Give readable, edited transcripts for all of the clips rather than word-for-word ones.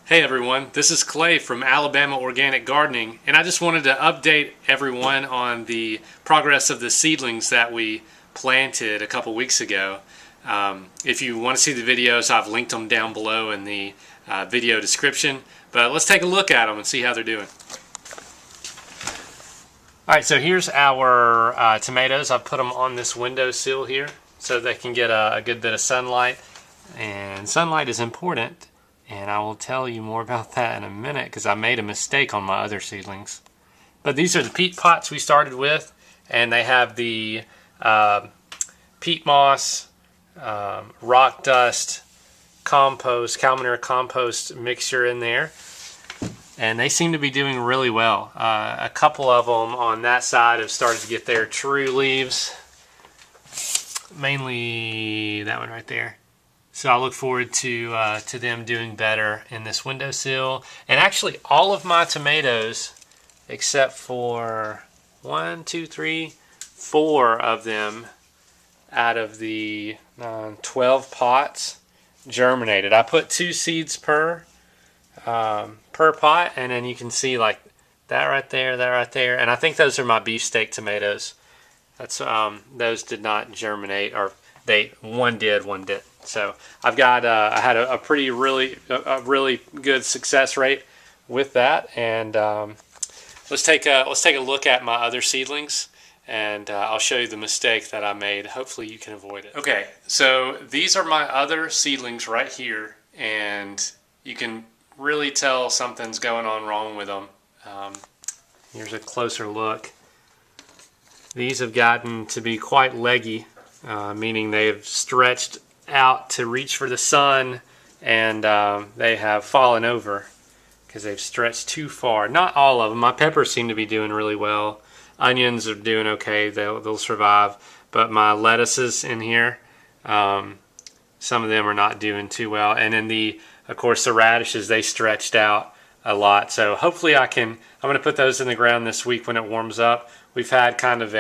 Hey everyone, this is Clay from Alabama Organic Gardening, and I just wanted to update everyone on the progress of the seedlings that we planted a couple weeks ago. If you want to see the videos, I've linked them down below in the video description, but let's take a look at them and see how they're doing. Alright, so here's our tomatoes. I've put them on this windowsill here so they can get a good bit of sunlight, and sunlight is important. And I will tell you more about that in a minute because I made a mistake on my other seedlings. But these are the peat pots we started with, and they have the peat moss, rock dust, compost, cow manure compost mixture in there. And they seem to be doing really well. A couple of them on that side have started to get their true leaves. Mainly that one right there. So I look forward to them doing better in this windowsill. And actually all of my tomatoes, except for 4 of them out of the 12 pots germinated. I put 2 seeds per pot, and then you can see like that right there, and I think those are my beefsteak tomatoes. That's those did not germinate, or one did, one didn't. So I've got I had a really good success rate with that, and let's take a look at my other seedlings, and I'll show you the mistake that I made. Hopefully you can avoid it. Okay, so these are my other seedlings right here, and you can really tell something's going on wrong with them. Here's a closer look. These have gotten to be quite leggy, meaning they've stretched out to reach for the sun, and they have fallen over because they've stretched too far. Not all of them. My peppers seem to be doing really well. Onions are doing okay. They'll survive. But my lettuces in here, some of them are not doing too well. And then of course the radishes, they stretched out a lot. So hopefully I'm going to put those in the ground this week when it warms up. We've had kind of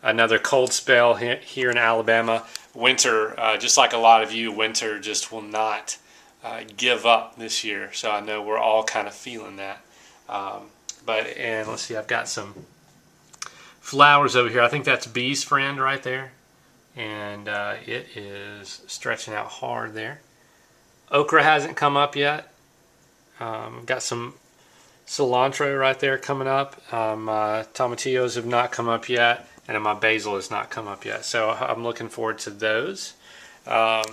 another cold spell here in Alabama. Winter, just like a lot of you, winter just will not give up this year. So I know we're all kind of feeling that. And let's see, I've got some flowers over here. I think that's Bee's Friend right there. And it is stretching out hard there. Okra hasn't come up yet. I've got some cilantro right there coming up. My tomatillos have not come up yet. And my basil has not come up yet, so I'm looking forward to those. And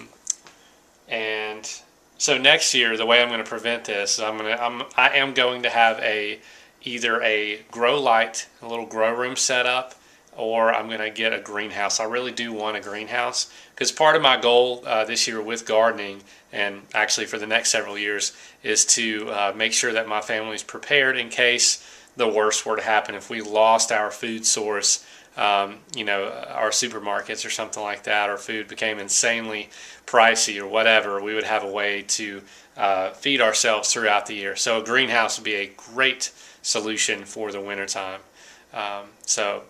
so next year, the way I'm going to prevent this, I am going to have either a grow light, a little grow room set up, or I'm going to get a greenhouse. I really do want a greenhouse because part of my goal this year with gardening, and actually for the next several years, is to make sure that my family's prepared in case the worst were to happen. If we lost our food source, our supermarkets or something like that, or food became insanely pricey or whatever, we would have a way to feed ourselves throughout the year. So a greenhouse would be a great solution for the wintertime. So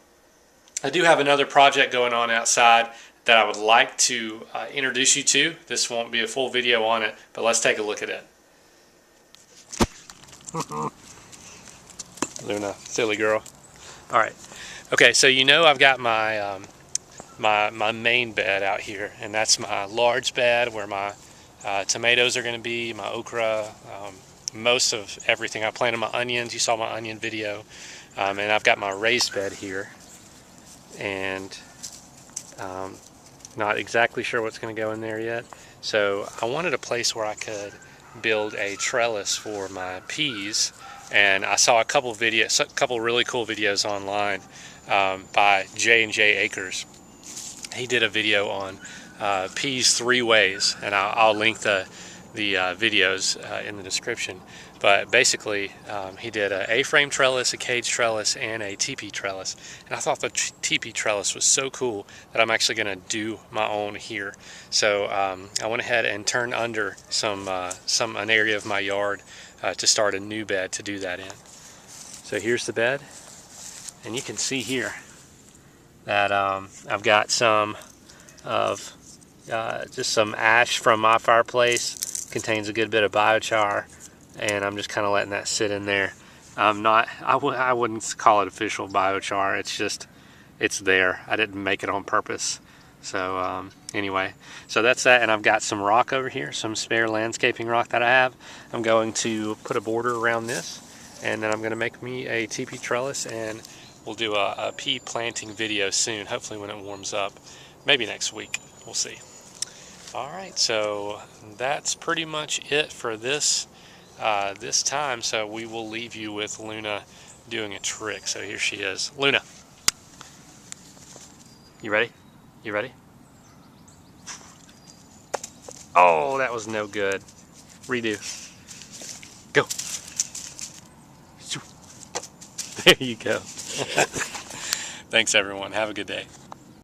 I do have another project going on outside that I would like to introduce you to. This won't be a full video on it, but let's take a look at it. Luna, silly girl. All right. Okay, so I've got my my main bed out here, and that's my large bed where my tomatoes are going to be, my okra, most of everything. I planted my onions. You saw my onion video, and I've got my raised bed here, and not exactly sure what's going to go in there yet. So I wanted a place where I could build a trellis for my peas, and I saw a couple really cool videos online by J&J Acres. He did a video on peas 3 ways, and I'll link the videos in the description. But basically, he did an A-frame trellis, a cage trellis, and a teepee trellis. And I thought the teepee trellis was so cool that I'm actually going to do my own here. So I went ahead and turned under an area of my yard to start a new bed to do that in. So here's the bed, and you can see here that I've got some of just some ash from my fireplace contains a good bit of biochar, and I'm just kind of letting that sit in there. I wouldn't call it official biochar. It's just, it's there. I didn't make it on purpose. So anyway, so that's that. And I've got some rock over here, some spare landscaping rock that I have. I'm going to put a border around this, and then I'm going to make me a teepee trellis, and we'll do a pea planting video soon, hopefully when it warms up, maybe next week. We'll see. All right, so that's pretty much it for this this time. So we will leave you with Luna doing a trick. So here she is. Luna, you ready? You ready? Oh, that was no good. Redo. Go. There you go. Thanks, everyone. Have a good day.